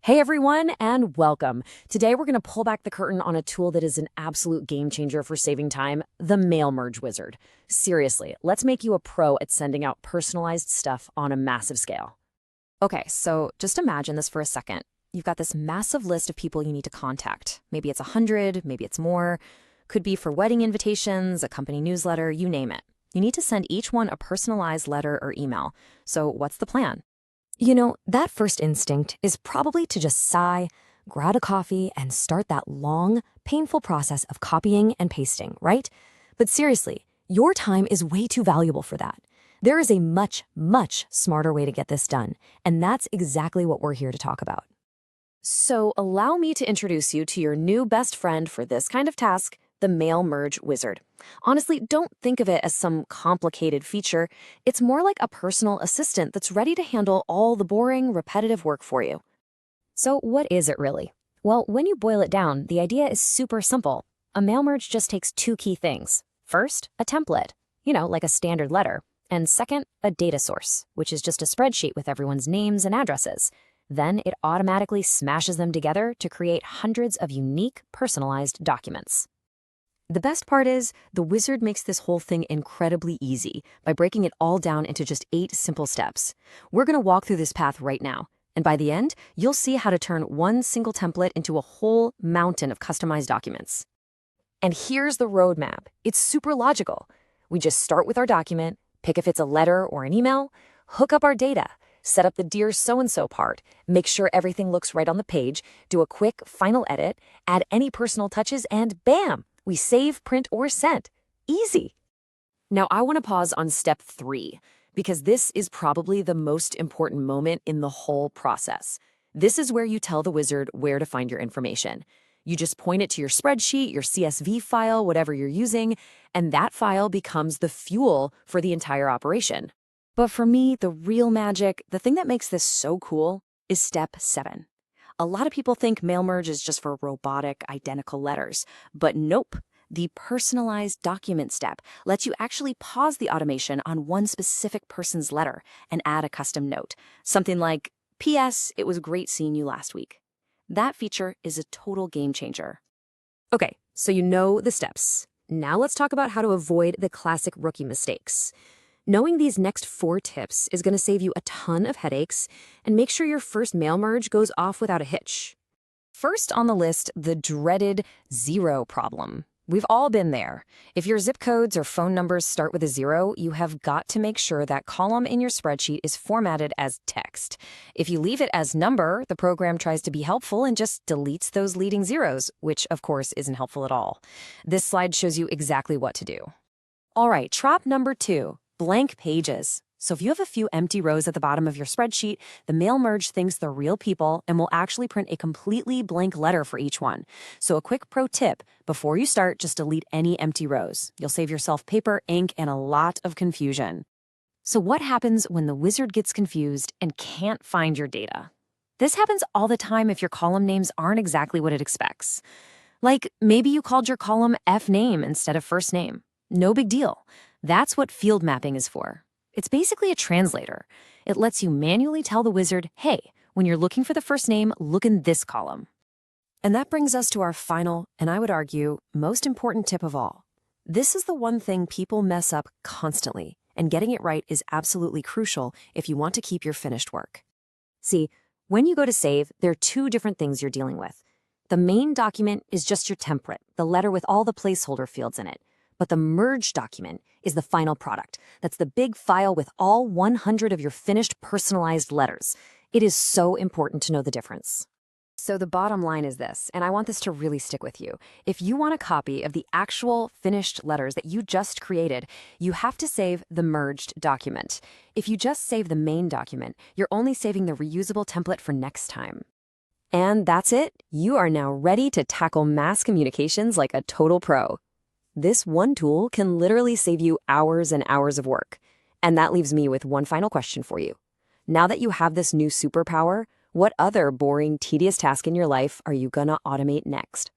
Hey everyone, and welcome. Today we're going to pull back the curtain on a tool that is an absolute game changer for saving time, the Mail Merge Wizard. Seriously, let's make you a pro at sending out personalized stuff on a massive scale. Okay, so just imagine this for a second. You've got this massive list of people you need to contact. Maybe it's 100, maybe it's more. Could be for wedding invitations, a company newsletter, you name it. You need to send each one a personalized letter or email. So what's the plan? That first instinct is probably to just sigh, grab a coffee, and start that long, painful process of copying and pasting, right? But seriously, your time is way too valuable for that. There is a much, much smarter way to get this done, and that's exactly what we're here to talk about. So allow me to introduce you to your new best friend for this kind of task, the Mail Merge Wizard. Honestly, don't think of it as some complicated feature. It's more like a personal assistant that's ready to handle all the boring, repetitive work for you. So what is it really? Well, when you boil it down, the idea is super simple. A mail merge just takes two key things. First, a template, like a standard letter. And second, a data source, which is just a spreadsheet with everyone's names and addresses. Then it automatically smashes them together to create hundreds of unique, personalized documents. The best part is, the wizard makes this whole thing incredibly easy by breaking it all down into just 8 simple steps. We're going to walk through this path right now, and by the end, you'll see how to turn one single template into a whole mountain of customized documents. And here's the roadmap. It's super logical. We just start with our document, pick if it's a letter or an email, hook up our data, set up the Dear So-and-so part, make sure everything looks right on the page, do a quick final edit, add any personal touches, and bam! We save, print, or send. Easy. Now, I want to pause on step 3, because this is probably the most important moment in the whole process. This is where you tell the wizard where to find your information. You just point it to your spreadsheet, your CSV file, whatever you're using, and that file becomes the fuel for the entire operation. But for me, the real magic, the thing that makes this so cool, is step 7. A lot of people think mail merge is just for robotic, identical letters, but nope. The personalized document step lets you actually pause the automation on one specific person's letter and add a custom note. Something like, P.S. It was great seeing you last week. That feature is a total game changer. Okay, so you know the steps. Now let's talk about how to avoid the classic rookie mistakes. Knowing these next 4 tips is going to save you a ton of headaches and make sure your first mail merge goes off without a hitch. First on the list, the dreaded 0 problem. We've all been there. If your zip codes or phone numbers start with a 0, you have got to make sure that column in your spreadsheet is formatted as text. If you leave it as number, the program tries to be helpful and just deletes those leading zeros, which of course isn't helpful at all. This slide shows you exactly what to do. All right, trap number 2. Blank pages. So if you have a few empty rows at the bottom of your spreadsheet, the mail merge thinks they're real people and will actually print a completely blank letter for each one. So a quick pro tip, before you start, just delete any empty rows. You'll save yourself paper, ink, and a lot of confusion. So what happens when the wizard gets confused and can't find your data? This happens all the time if your column names aren't exactly what it expects. Like maybe you called your column F name instead of first name. No big deal. That's what field mapping is for. It's basically a translator. It lets you manually tell the wizard, hey, when you're looking for the first name, look in this column. And that brings us to our final, and I would argue, most important tip of all. This is the one thing people mess up constantly, and getting it right is absolutely crucial if you want to keep your finished work. See, when you go to save, there are 2 different things you're dealing with. The main document is just your template, the letter with all the placeholder fields in it. But the merge document is the final product. That's the big file with all 100 of your finished personalized letters. It is so important to know the difference. So the bottom line is this, and I want this to really stick with you. If you want a copy of the actual finished letters that you just created, you have to save the merged document. If you just save the main document, you're only saving the reusable template for next time. And that's it. You are now ready to tackle mass communications like a total pro. This one tool can literally save you hours and hours of work. And that leaves me with one final question for you. Now that you have this new superpower, what other boring, tedious task in your life are you gonna automate next?